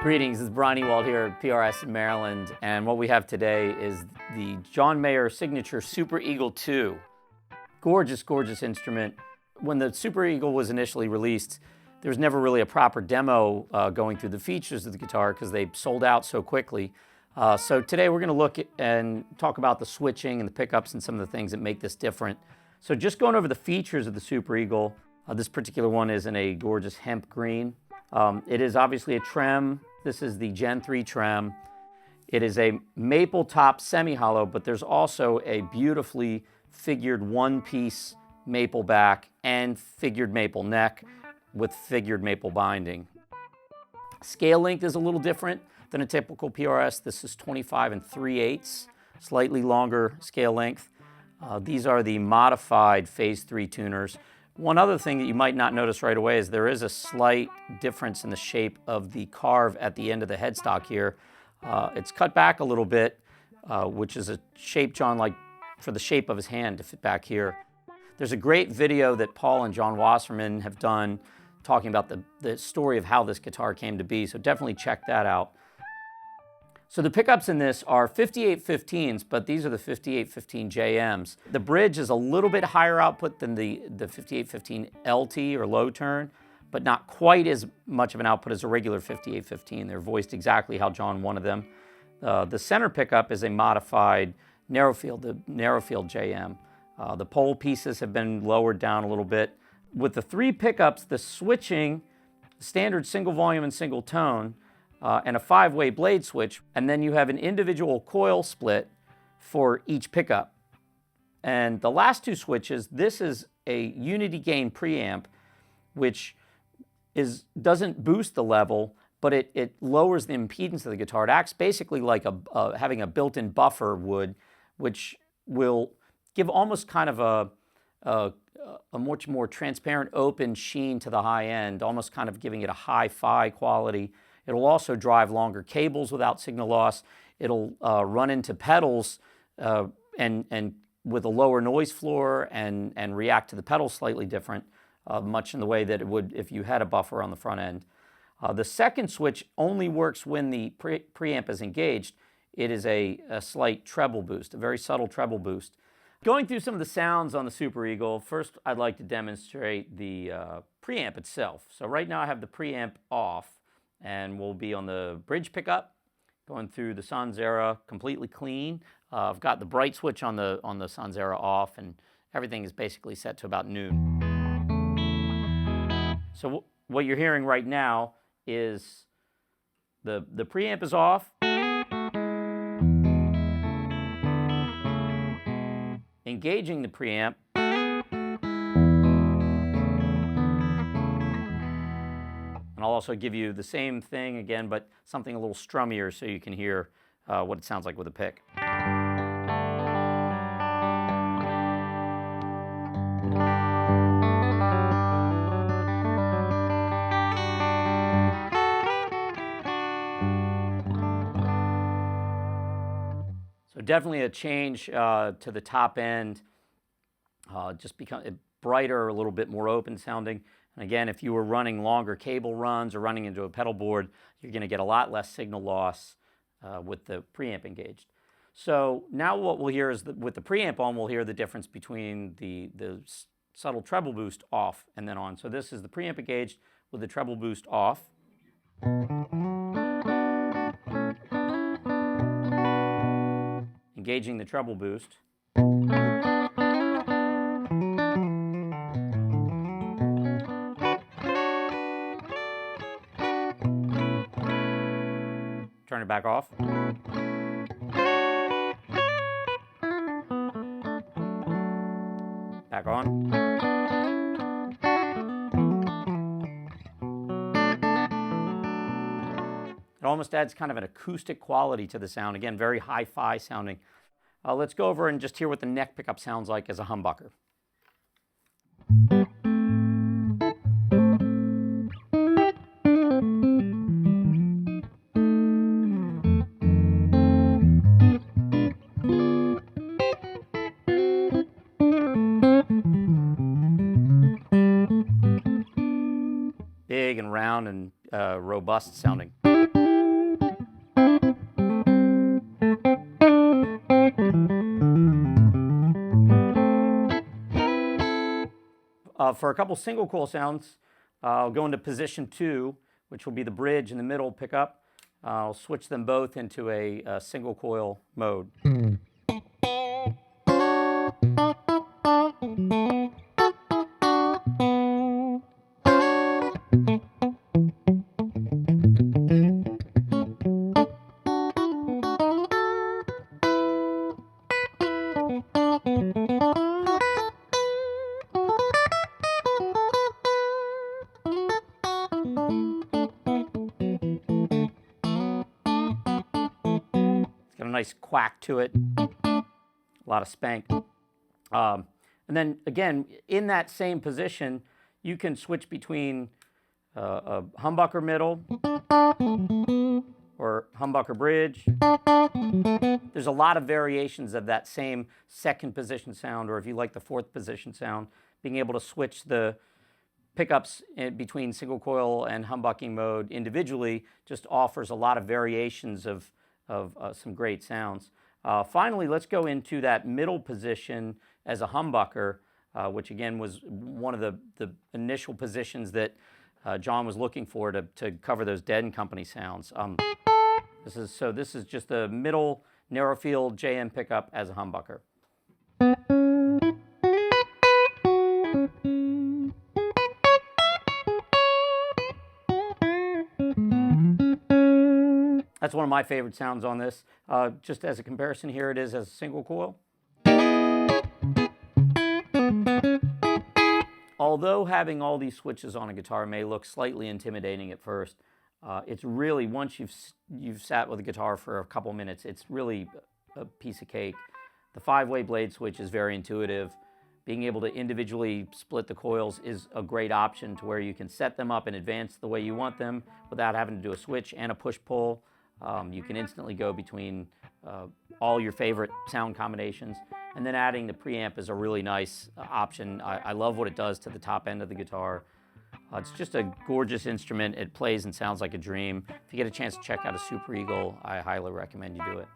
Greetings, this is Brian Ewald here at PRS in Maryland, and what we have today is the John Mayer Signature Super Eagle 2. Gorgeous, gorgeous instrument. When the Super Eagle was initially released, there was never really a proper demo going through the features of the guitar because they sold out so quickly. So today we're going to look at and talk about the switching and the pickups and some of the things that make this different. So just going over the features of the Super Eagle, this particular one is in a gorgeous hemp green. It is obviously a trem. This is the Gen 3 trem. It is a maple top semi-hollow, but there's also a beautifully figured one-piece maple back and figured maple neck with figured maple binding. Scale length is a little different than a typical PRS. This is 25 3/8, slightly longer scale length. These are the modified Phase 3 tuners. One other thing that you might not notice right away is there is a slight difference in the shape of the carve at the end of the headstock here. It's cut back a little bit, which is a shape John liked for the shape of his hand to fit back here. There's a great video that Paul and John Wasserman have done talking about the story of how this guitar came to be, so definitely check that out. So the pickups in this are 5815s, but these are the 5815 JMs. The bridge is a little bit higher output than the 5815 LT or low turn, but not quite as much of an output as a regular 5815. They're voiced exactly how John wanted them. The center pickup is a modified narrowfield, the narrowfield JM. The pole pieces have been lowered down a little bit. With the three pickups, the switching, standard single volume and single tone, and a 5-way blade switch, and then you have an individual coil split for each pickup. And the last two switches, this is a unity gain preamp, which doesn't boost the level, but it lowers the impedance of the guitar. It acts basically like having a built-in buffer would, which will give almost kind of a much more transparent, open sheen to the high end, almost kind of giving it a hi-fi quality. It'll also drive longer cables without signal loss. It'll run into pedals and with a lower noise floor and react to the pedals slightly different, much in the way that it would if you had a buffer on the front end. The second switch only works when the preamp is engaged. It is a slight treble boost, a very subtle treble boost. Going through some of the sounds on the Super Eagle, first I'd like to demonstrate the preamp itself. So right now I have the preamp off, and we'll be on the bridge pickup, going through the Sanzera completely clean. I've got the bright switch on the Sanzera off, and everything is basically set to about noon. So what you're hearing right now is the preamp is off, engaging the preamp, and I'll also give you the same thing again, but something a little strummier so you can hear what it sounds like with a pick. So definitely a change to the top end, just become brighter, a little bit more open sounding. And again, if you were running longer cable runs or running into a pedal board, you're going to get a lot less signal loss with the preamp engaged. So now what we'll hear is that with the preamp on, we'll hear the difference between the subtle treble boost off and then on. So this is the preamp engaged with the treble boost off. Engaging the treble boost. Turn it back off. Back on. It almost adds kind of an acoustic quality to the sound. Again, very hi-fi sounding. Let's go over and just hear what the neck pickup sounds like as a humbucker. Big and round and robust sounding. For a couple single coil sounds, I'll go into position 2, which will be the bridge in the middle pickup. I'll switch them both into a single coil mode. Got a nice quack to it, a lot of spank. And then again, in that same position, you can switch between a humbucker middle or humbucker bridge. There's a lot of variations of that same second position sound, or if you like the fourth position sound, being able to switch the pickups between single coil and humbucking mode individually just offers a lot of variations of some great sounds. Finally, let's go into that middle position as a humbucker, which again was one of the initial positions that John was looking for to cover those Dead & Company sounds. This is just a middle narrow field JM pickup as a humbucker. That's one of my favorite sounds on this. Just as a comparison, here it is as a single coil. Although having all these switches on a guitar may look slightly intimidating at first, it's really, once you've sat with a guitar for a couple minutes, it's really a piece of cake. The 5-way blade switch is very intuitive. Being able to individually split the coils is a great option to where you can set them up in advance the way you want them without having to do a switch and a push-pull. You can instantly go between all your favorite sound combinations. And then adding the preamp is a really nice option. I love what it does to the top end of the guitar. It's just a gorgeous instrument. It plays and sounds like a dream. If you get a chance to check out a Super Eagle, I highly recommend you do it.